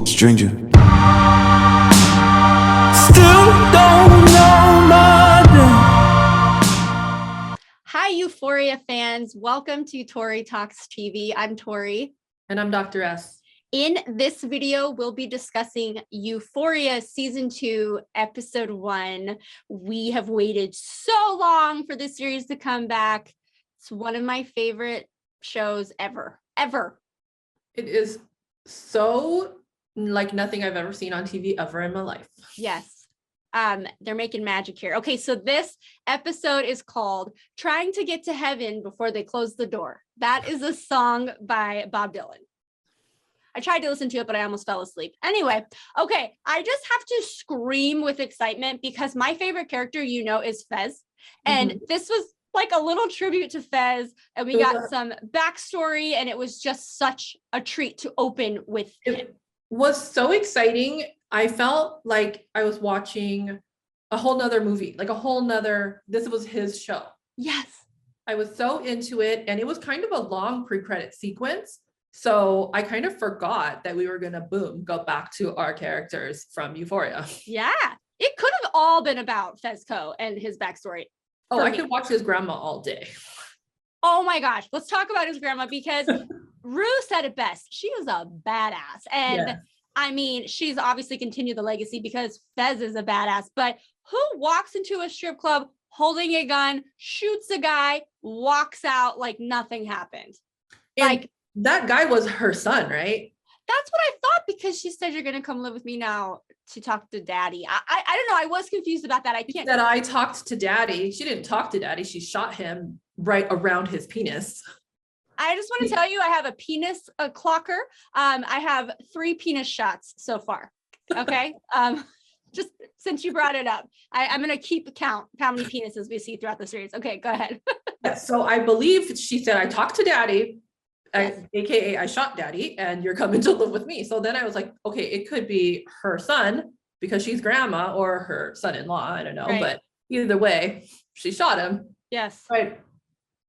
stranger. Still don't know my name. Hi, Euphoria fans. Welcome to Tori Talks TV. I'm Tori. And I'm Dr. S. In this video, we'll be discussing Euphoria Season 2, Episode 1. We have waited so long for this series to come back. It's one of my favorite shows ever. It is so like nothing I've ever seen on TV ever in my life. Yes. They're making magic here. Okay, so this episode is called Trying to Get to Heaven Before They Close the Door. That is a song by Bob Dylan. I tried to listen to it, but I almost fell asleep. Anyway, okay, I just have to scream with excitement because my favorite character, is Fez. And this was like a little tribute to Fez, and we got some backstory, and it was just such a treat to open with him. It was so exciting. I felt like I was watching a whole nother movie, this was his show. Yes. I was so into it, and it was kind of a long pre-credit sequence. So I kind of forgot that we were going to go back to our characters from Euphoria. Yeah. It could have all been about Fezco and his backstory. Oh, I could watch his grandma all day. Oh my gosh. Let's talk about his grandma because Rue said it best. She was a badass. And yes. I mean, she's obviously continued the legacy because Fez is a badass, but who walks into a strip club holding a gun, shoots a guy, walks out like nothing happened? And that guy was her son, right? That's what I thought, because she said, you're going to come live with me now to talk to daddy. I don't know. I was confused about that. I talked to daddy. She didn't talk to daddy. She shot him right around his penis. I just want to tell you, I have a penis clocker. I have 3 penis shots so far. Okay. Just since you brought it up, I'm going to keep count how many penises we see throughout the series. Okay, go ahead. So I believe she said, I talked to daddy. Yes. AKA I shot daddy, and you're coming to live with me. So then I was like, okay, it could be her son because she's grandma, or her son-in-law. I don't know, right. But either way, she shot him. Yes. Right.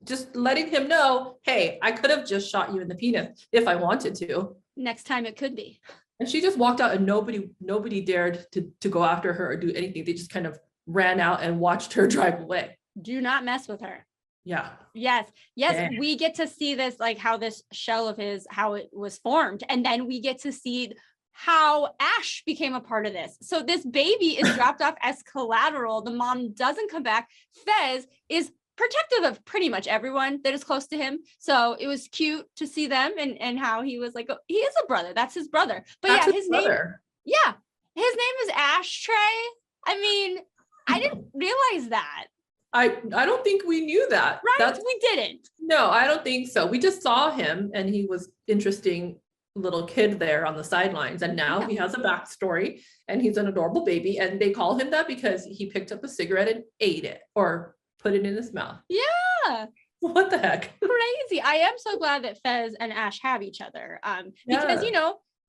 Just letting him know, hey, I could have just shot you in the penis if I wanted to. Next time it could be. And she just walked out, and nobody dared to go after her or do anything. They just kind of ran out and watched her drive away. Do not mess with her. Yeah. Yes. Yeah. We get to see this, like how this shell of his, how it was formed. And then we get to see how Ash became a part of this. So this baby is dropped off as collateral. The mom doesn't come back. Fez is protective of pretty much everyone that is close to him. So it was cute to see them and how he was like, he is a brother. That's his brother. But That's yeah, his name is Ashtray. I mean, I didn't realize that. I don't think we knew that. Right? We didn't. No, I don't think so. We just saw him, and he was interesting little kid there on the sidelines. And now he has a backstory, and he's an adorable baby. And they call him that because he picked up a cigarette and ate it, or put it in his mouth. Yeah. What the heck? Crazy. I am so glad that Fez and Ash have each other. Because,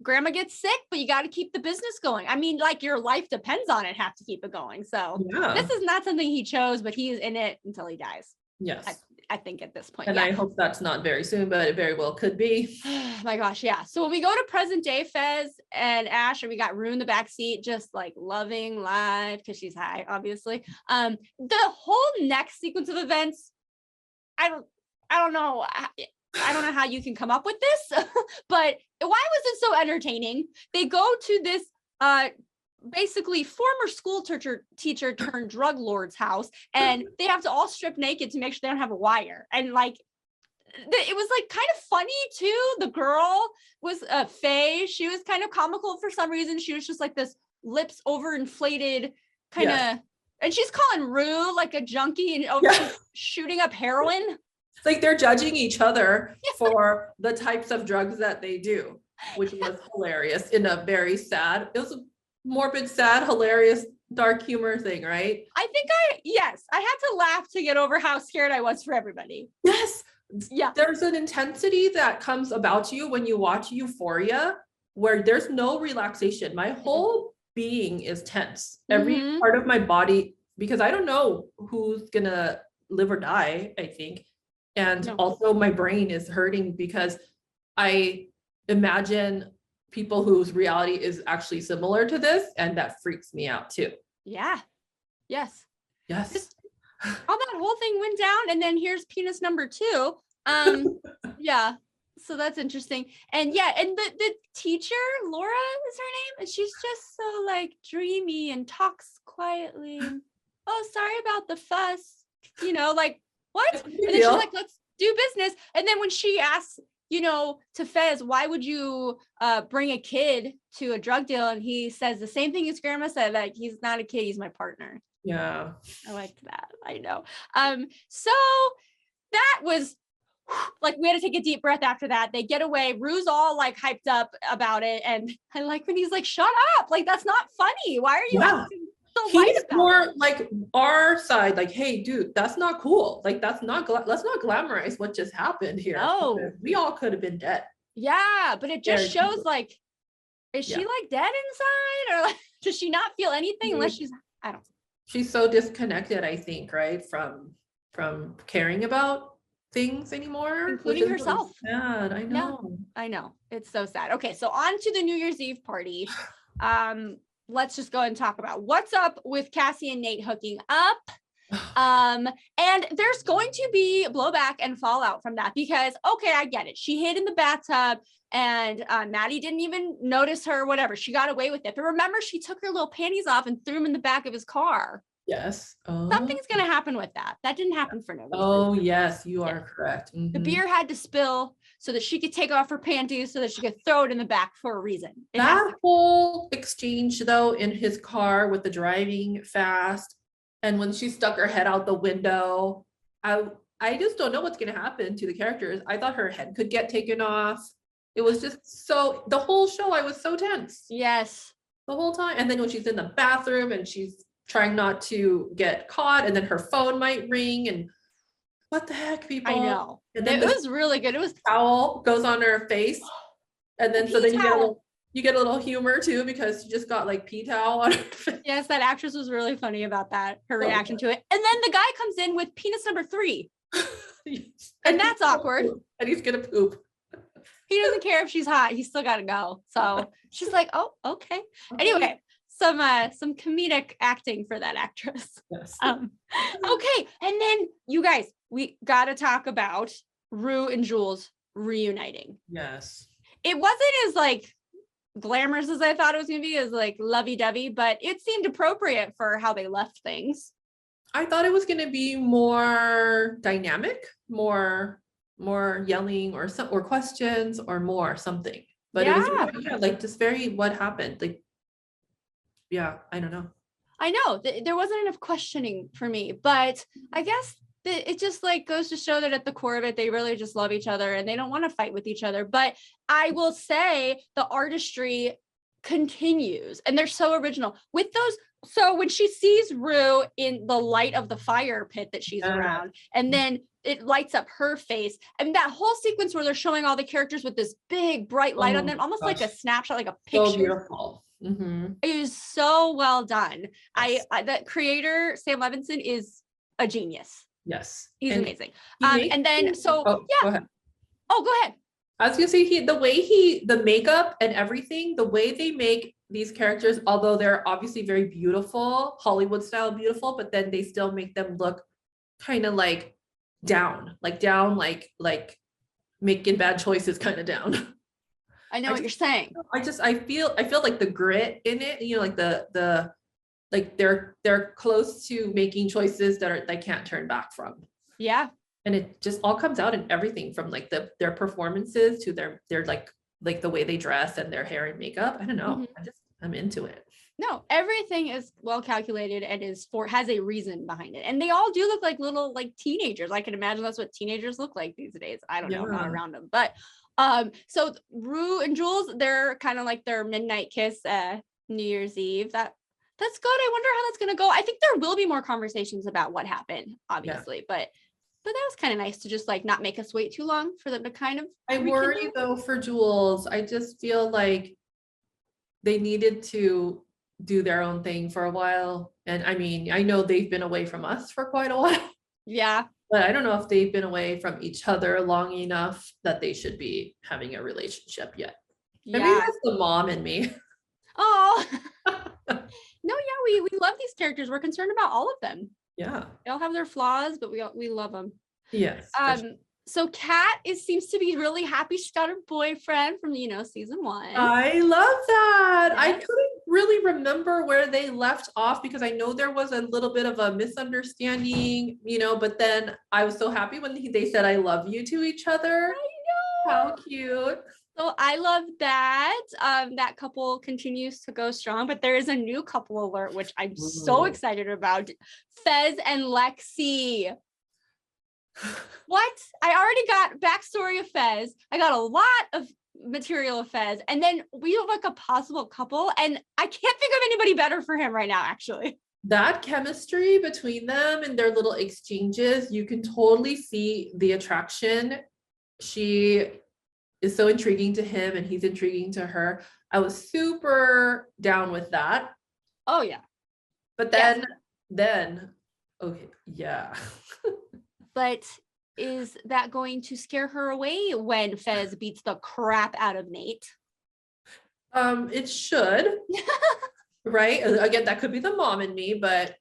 grandma gets sick, but you got to keep the business going. I mean, like, your life depends on it, have to keep it going. So this is not something he chose, but he is in it until he dies. Yes. I think at this point. And I hope that's not very soon, but it very well could be. Oh my gosh. Yeah. So when we go to present day, Fez and Ash, and we got Rue in the backseat, just like loving life because she's high, obviously. The whole next sequence of events, I don't know. I don't know how you can come up with this, but why was it so entertaining? They go to this basically former school teacher turned drug lord's house, and they have to all strip naked to make sure they don't have a wire. And like, it was like kind of funny too. The girl was Faye. She was kind of comical for some reason. She was just like this lips overinflated kind of, and she's calling Rue like a junkie and shooting up heroin. Like they're judging each other for the types of drugs that they do, which was hilarious in a very sad, it was a morbid, sad, hilarious, dark humor thing, right? I think I had to laugh to get over how scared I was for everybody. Yes. Yeah. There's an intensity that comes about you when you watch Euphoria where there's no relaxation. My whole being is tense. Every part of my body, because I don't know who's gonna live or die, I think. And also my brain is hurting because I imagine people whose reality is actually similar to this, and that freaks me out too. Yeah. Yes. Yes. How that whole thing went down, and then here's penis number 2. Yeah. So that's interesting. And yeah, and the teacher, Laura is her name, and she's just so like dreamy and talks quietly. And, oh, sorry about the fuss. You know, like what? And then she's like, let's do business. And then when she asks, you know, to Fez, why would you bring a kid to a drug deal? And he says the same thing his grandma said, like, he's not a kid, he's my partner. Yeah. I liked that. I know. So that was like, we had to take a deep breath after that. They get away. Rue's all like hyped up about it. And I like when he's like, shut up. Like, that's not funny. Why are you acting so light He's about more it? like our side, like, hey, dude, that's not cool. Like, that's not, let's not glamorize what just happened here. No. Because we all could have been dead. Yeah, but it just Very shows true. like, is she like dead inside, or like, does she not feel anything unless she's, I don't know. She's so disconnected, I think, right? From caring about things anymore. Including which is really herself. sad. I know. I know. It's so sad. Okay, so on to the New Year's Eve party. Let's just go and talk about what's up with Cassie and Nate hooking up. And there's going to be blowback and fallout from that because, okay, I get it. She hid in the bathtub and Maddie didn't even notice her, whatever. She got away with it. But remember, she took her little panties off and threw them in the back of his car. Yes. Oh. Something's going to happen with that. That didn't happen for no reason. Oh, yes, you are correct. The beer had to spill so that she could take off her panties so that she could throw it in the back for a reason. That whole exchange, though, in his car with the driving fast, and when she stuck her head out the window, I just don't know what's going to happen to the characters. I thought her head could get taken off. It was just so, the whole show, I was so tense. Yes. The whole time. And then when she's in the bathroom and she's trying not to get caught, and then her phone might ring, and what the heck, people? I know. And then it was really good. It was towel goes on her face. And then, so then you get a little humor too, because she just got like pee towel on her face. Yes, that actress was really funny about that, her reaction to it. And then the guy comes in with penis number 3. And that's awkward. And he's gonna poop. He doesn't care if she's hot. He's still got to go. So she's like, oh, okay. Anyway, some comedic acting for that actress. Yes. Okay. And then you guys, we got to talk about Rue and Jules reuniting. Yes. It wasn't as like glamorous as I thought it was going to be, as like lovey-dovey, but it seemed appropriate for how they left things. I thought it was going to be more dynamic, more yelling or questions or more something. But it was like just very what happened. Like, yeah, I don't know. I know there wasn't enough questioning for me, but I guess it just like goes to show that at the core of it, they really just love each other and they don't want to fight with each other. But I will say the artistry continues and they're so original with those. So when she sees Rue in the light of the fire pit that she's around, and then it lights up her face, and that whole sequence where they're showing all the characters with this big bright light on them, almost like a snapshot, like a picture. So beautiful. Mm-hmm. It is so well done. Yes. That creator, Sam Levinson, is a genius. Yes. He's amazing. And then, so go ahead. Oh, go ahead. I was gonna say the makeup and everything, the way they make these characters, although they're obviously very beautiful, Hollywood style beautiful, but then they still make them look kind of like down, like making bad choices kind of down. I know what you're saying. I feel like the grit in it, you know, like the like they're close to making choices that they can't turn back from. Yeah. And it just all comes out in everything from like their performances to their like the way they dress and their hair and makeup. I don't know. Mm-hmm. I'm into it. No, everything is well calculated and has a reason behind it. And they all do look like little like teenagers. I can imagine that's what teenagers look like these days. I don't know, I'm not around them. But so Rue and Jules, they're kind of like their midnight kiss New Year's Eve. That's good. I wonder how that's gonna go. I think there will be more conversations about what happened, obviously, but that was kind of nice to just like not make us wait too long for them to kind of. I worry though for Jules. I just feel like they needed to do their own thing for a while. And I mean, I know they've been away from us for quite a while. Yeah. But I don't know if they've been away from each other long enough that they should be having a relationship yet. Maybe Yeah. that's the mom in me. Oh. No, yeah, we love these characters. We're concerned about all of them. Yeah. They all have their flaws, but we love them. Yes. For sure. So Kat seems to be really happy she got her boyfriend from season 1. I love that. I Yes. couldn't really remember where they left off because I know there was a little bit of a misunderstanding, but then I was so happy when they said I love you to each other. I know. How cute. So I love that. That couple continues to go strong, but there is a new couple alert, which I'm so Ooh. excited about. Fez and Lexi. What? I already got backstory of Fez. I got a lot of material of Fez, and then we have like a possible couple, and I can't think of anybody better for him right now, actually. That chemistry between them and their little exchanges, you can totally see the attraction. She is so intriguing to him and he's intriguing to her. I was super down with that. Oh yeah. But then okay, yeah. But is that going to scare her away when Fez beats the crap out of Nate? It should. Right? Again, that could be the mom in me, but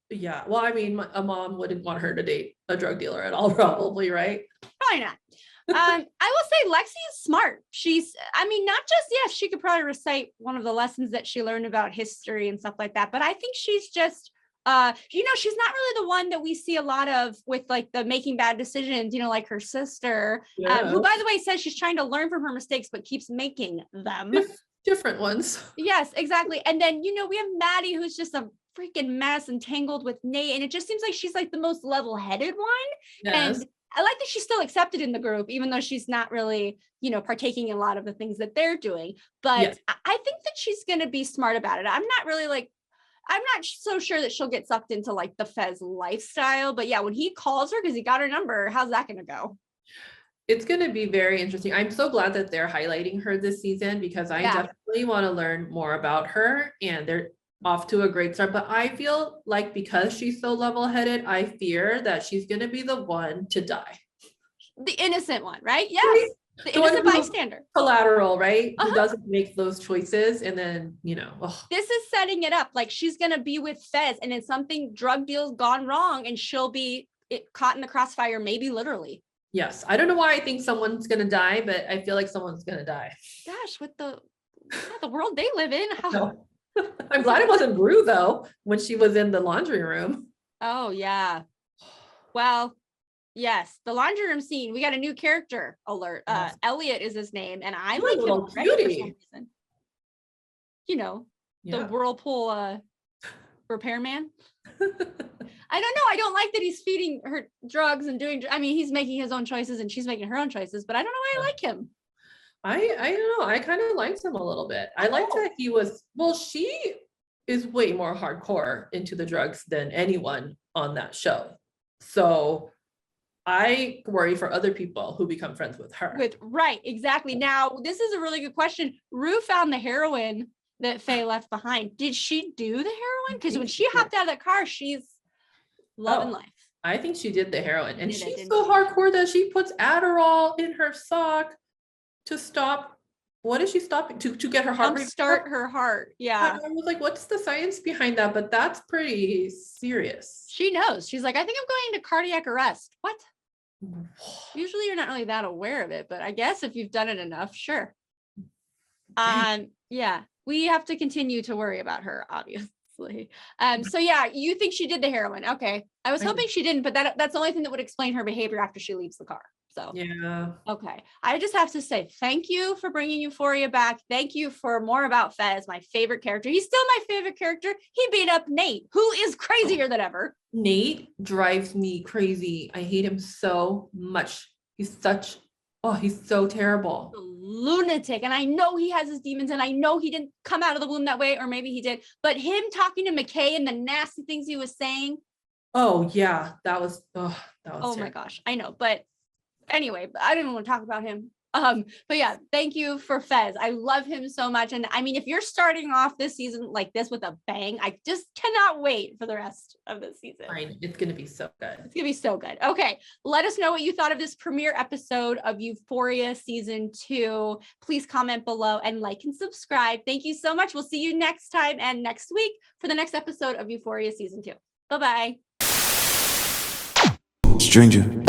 yeah. Well, I mean, a mom wouldn't want her to date a drug dealer at all, probably, right? Probably not. I will say Lexi is smart. Not just, yes, she could probably recite one of the lessons that she learned about history and stuff like that, but I think she's just, she's not really the one that we see a lot of with like the making bad decisions, like her sister, who, by the way, says she's trying to learn from her mistakes, but keeps making them. Different ones. Yes, exactly. And then, we have Maddie, who's just a freaking mess and tangled with Nate. And it just seems like she's like the most level-headed one. Yes. And I like that she's still accepted in the group, even though she's not really, partaking in a lot of the things that they're doing. But Yes. I think that she's going to be smart about it. I'm not so sure that she'll get sucked into like the Fez lifestyle. But yeah, when he calls her because he got her number, how's that going to go? It's going to be very interesting. I'm so glad that they're highlighting her this season because I definitely want to learn more about her, and they're off to a great start. But I feel like because she's so level-headed, I fear that she's going to be the one to die. The innocent one, right? Yes. The innocent bystander. Collateral, right? Who doesn't make those choices. And then, This is setting it up. Like she's going to be with Fez and then something drug deal's gone wrong and she'll be caught in the crossfire, maybe literally. Yes. I don't know why I think someone's going to die, but I feel like someone's going to die. Gosh, with the world they live in. No. I'm glad it wasn't Brew though, when she was in the laundry room. Oh yeah. Well, yes, the laundry room scene. We got a new character alert. Yes. Elliot is his name, and I He's like a him little already for cutie. some reason. The Yeah. whirlpool repairman. I don't know. I don't like that he's feeding her drugs and he's making his own choices and she's making her own choices, but I don't know why I like him. I don't know. I kind of liked him a little bit. I liked that he was, she is way more hardcore into the drugs than anyone on that show. So I worry for other people who become friends with her. Right, exactly. Now, this is a really good question. Rue found the heroin that Faye left behind. Did she do the heroin? Because when she hopped out of that car, she's loving life. I think she did the heroin. And she's so hardcore that she puts Adderall in her sock to stop. What is she stopping? To get her heart rate? Start her heart. Yeah. I was like, what's the science behind that? But that's pretty serious. She knows. She's like, I think I'm going into cardiac arrest. What? Usually you're not really that aware of it, but I guess if you've done it enough, sure. Yeah, we have to continue to worry about her, obviously. So yeah, you think she did the heroin. Okay. I was hoping she didn't, but that's the only thing that would explain her behavior after she leaves the car. So yeah. Okay. I just have to say thank you for bringing Euphoria back. Thank you for more about Fez, my favorite character. He's still my favorite character. He beat up Nate, who is crazier than ever. Nate drives me crazy. I hate him so much. He's so terrible. A lunatic. And I know he has his demons and I know he didn't come out of the womb that way, or maybe he did, but him talking to McKay and the nasty things he was saying. Oh yeah. That was oh my gosh. I know. But anyway, I didn't want to talk about him. But yeah, thank you for Fez. I love him so much. And I mean, if you're starting off this season like this with a bang, I just cannot wait for the rest of the season. Fine. It's going to be so good. It's gonna be so good. Okay, let us know what you thought of this premiere episode of Euphoria season 2. Please comment below and like and subscribe. Thank you so much. We'll see you next time and next week for the next episode of Euphoria season 2. Bye-bye. Stranger.